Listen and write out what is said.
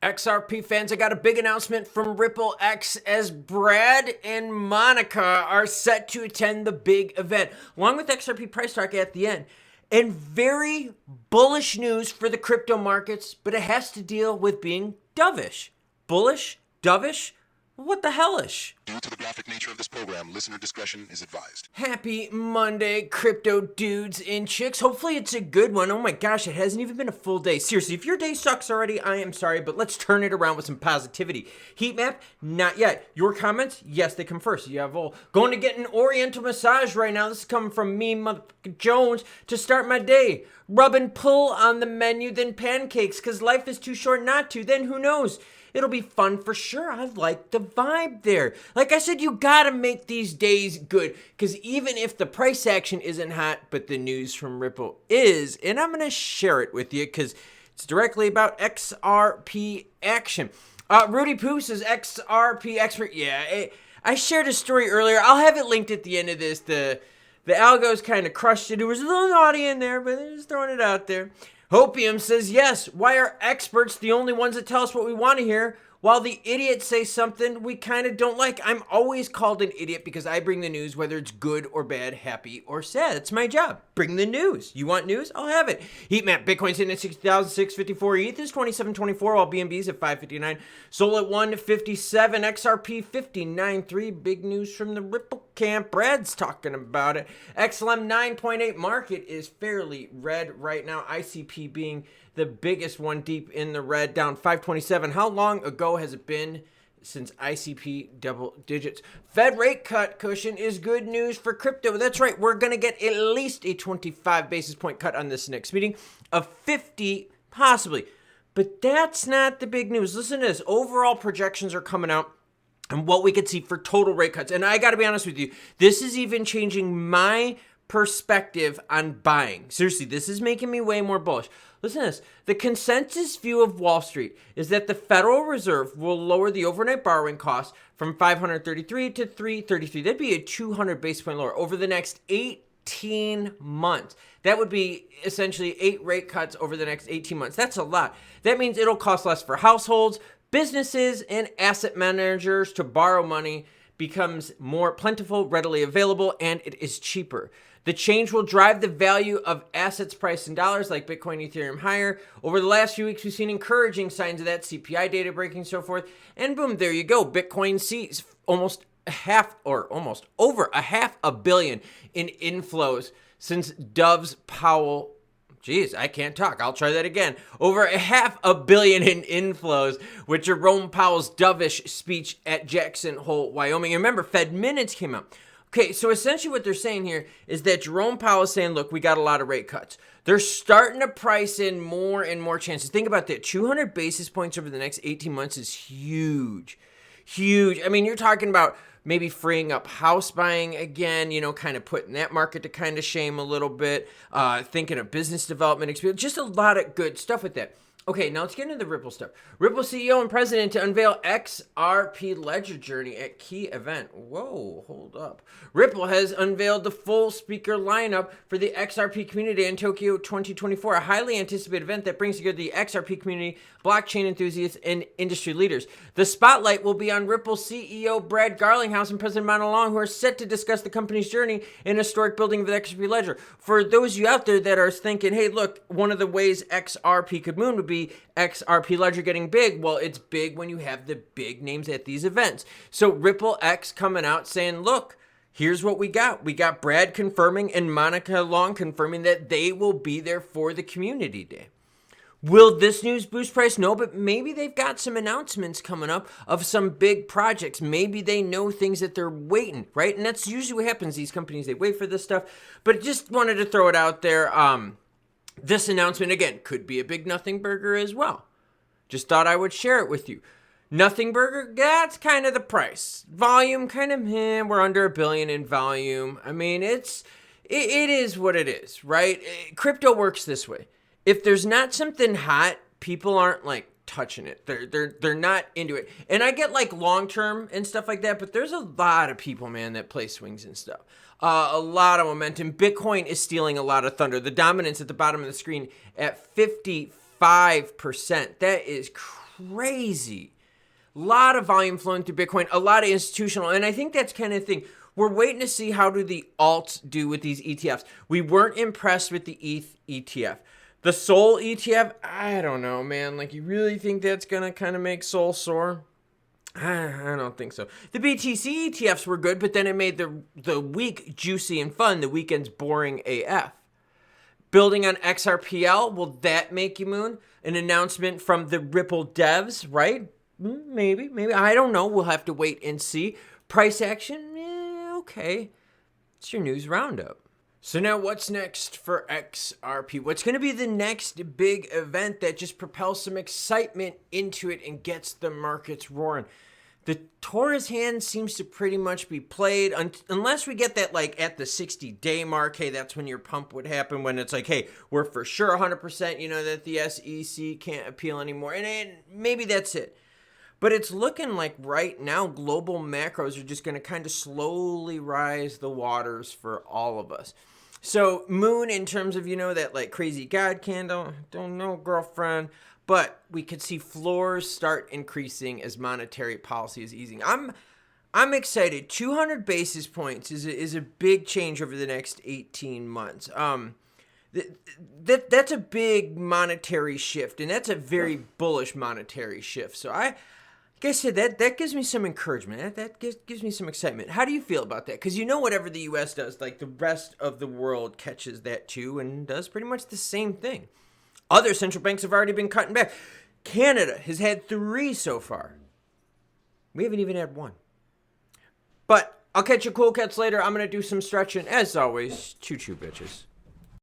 XRP fans, I got a big announcement from RIPPLEx as Brad and Monica are set to attend the big event, along with XRP price talk at the end. And very bullish news for the crypto markets, but it has to deal with being dovish. Bullish? Dovish? What the hellish? Due to the graphic nature of this program, listener discretion is advised. Happy Monday, crypto dudes and chicks. Hopefully it's a good one. Oh my gosh, it hasn't even been a full day. Seriously, if your day sucks already, I am sorry, but let's turn it around with some positivity. Heat map? Not yet. Your comments? Yes, they come first. You have all going to get an oriental massage right now. This is coming from me, motherfucker Jones, to start my day. Rub and pull on the menu, then pancakes, because life is too short not to. Then who knows? It'll be fun for sure. I like the vibe there. Like I said, you gotta make these days good, because even if the price action isn't hot, but the news from Ripple is, and I'm gonna share it with you because it's directly about XRP action. Rudy Poo says XRP expert. Yeah, I shared a story earlier. I'll have it linked at the end of this. The algos kind of crushed it. It was a little naughty in there, but they're just throwing it out there. Hopium says, yes, why are experts the only ones that tell us what we want to hear, while the idiots say something we kind of don't like? I'm always called an idiot because I bring the news, whether it's good or bad, happy or sad. It's my job. Bring the news. You want news? I'll have it. Heat map, Bitcoin sitting at 60,654. ETH is 2724, while BNB's at 559. Sol at 157. XRP 59.3. Big news from the Ripple camp. Brad's talking about it. XLM 9.8. Market is fairly red right now. ICP being the biggest one, deep in the red, down 527. How long ago has it been since ICP double digits? Fed rate cut cushion is good news for crypto. That's right. We're going to get at least a 25 basis point cut on this next meeting, of 50 possibly. But that's not the big news. Listen to this. Overall projections are coming out and what we could see for total rate cuts. And I got to be honest with you, this is even changing my perspective on buying. Seriously, this is making me way more bullish. Listen to this. The consensus view of Wall Street is that the Federal Reserve will lower the overnight borrowing cost from 533 to 333. That'd be a 200 basis point lower over the next 18 months. That would be essentially 8 rate cuts over the next 18 months. That's a lot. That means it'll cost less for households, businesses, and asset managers to borrow money. Becomes more plentiful, readily available, and it is cheaper. The change will drive the value of assets priced in dollars like Bitcoin, Ethereum higher. Over the last few weeks, we've seen encouraging signs of that, CPI data breaking, so forth. And boom, there you go. Bitcoin sees almost over a half a billion in inflows since Dove's Powell. Geez, I can't talk. I'll try that again. Over a half a billion in inflows with Jerome Powell's dovish speech at Jackson Hole, Wyoming. And remember, Fed minutes came out. Okay, so essentially what they're saying here is that Jerome Powell is saying, look, we got a lot of rate cuts. They're starting to price in more and more chances. Think about that. 200 basis points over the next 18 months is huge. Huge. I mean, you're talking about maybe freeing up house buying again, kind of putting that market to kind of shame a little bit, thinking of business development experience, just a lot of good stuff with that. Okay, now let's get into the Ripple stuff. Ripple CEO and president to unveil XRP ledger journey at key event. Whoa, hold up. Ripple has unveiled the full speaker lineup for the XRP community in Tokyo 2024, a highly anticipated event that brings together the XRP community, blockchain enthusiasts, and industry leaders. The spotlight will be on Ripple CEO Brad Garlinghouse and President Mona Long, who are set to discuss the company's journey in historic building of the XRP ledger. For those of you out there that are thinking, hey, look, one of the ways XRP could moon would be XRP ledger getting big. Well, it's big when you have the big names at these events. So RippleX coming out saying, look, here's what we got. We got Brad confirming and Monica Long confirming that they will be there for the community day. Will this news boost price? No, but maybe they've got some announcements coming up of some big projects. Maybe they know things that they're waiting, right? And that's usually what happens. These companies, they wait for this stuff. But just wanted to throw it out there. This announcement, again, could be a big nothing burger as well. Just thought I would share it with you. Nothing burger, that's kind of the price. Volume, kind of, we're under $1 billion in volume. I mean, it is what it is, right? Crypto works this way. If there's not something hot, people aren't like touching it. They're not into it. And I get like long term and stuff like that, but there's a lot of people, man, that play swings and stuff. A lot of momentum. Bitcoin is stealing a lot of thunder. The dominance at the bottom of the screen at 55%. That is crazy. crazy. A lot of volume flowing through Bitcoin, a lot of institutional, and I think that's kind of the thing. We're waiting to see how do the alts do with these ETFs. We weren't impressed with the ETH ETF. The Sol ETF, I don't know, man. Like, you really think that's going to kind of make Sol soar? I don't think so. The BTC ETFs were good, but then it made the week juicy and fun. The weekend's boring AF. Building on XRPL, will that make you moon? An announcement from the Ripple devs, right? Maybe. I don't know. We'll have to wait and see. Price action? Okay. It's your news roundup. So now what's next for XRP? What's going to be the next big event that just propels some excitement into it and gets the markets roaring? The Taurus hand seems to pretty much be played unless we get that like at the 60-day mark. Hey, that's when your pump would happen, when it's like, hey, we're for sure 100%, that the SEC can't appeal anymore. And maybe that's it. But it's looking like right now global macros are just going to kind of slowly rise the waters for all of us. So moon in terms of, that like crazy God candle, don't know, girlfriend. But we could see floors start increasing as monetary policy is easing. I'm excited. 200 basis points is a big change over the next 18 months. That's a big monetary shift, and that's a very bullish monetary shift. So like I said, that gives me some encouragement. That gives me some excitement. How do you feel about that? Because whatever the U.S. does, like the rest of the world catches that too and does pretty much the same thing. Other central banks have already been cutting back. Canada has had 3 so far. We haven't even had 1. But I'll catch you cool cats later. I'm going to do some stretching. As always, choo-choo, bitches.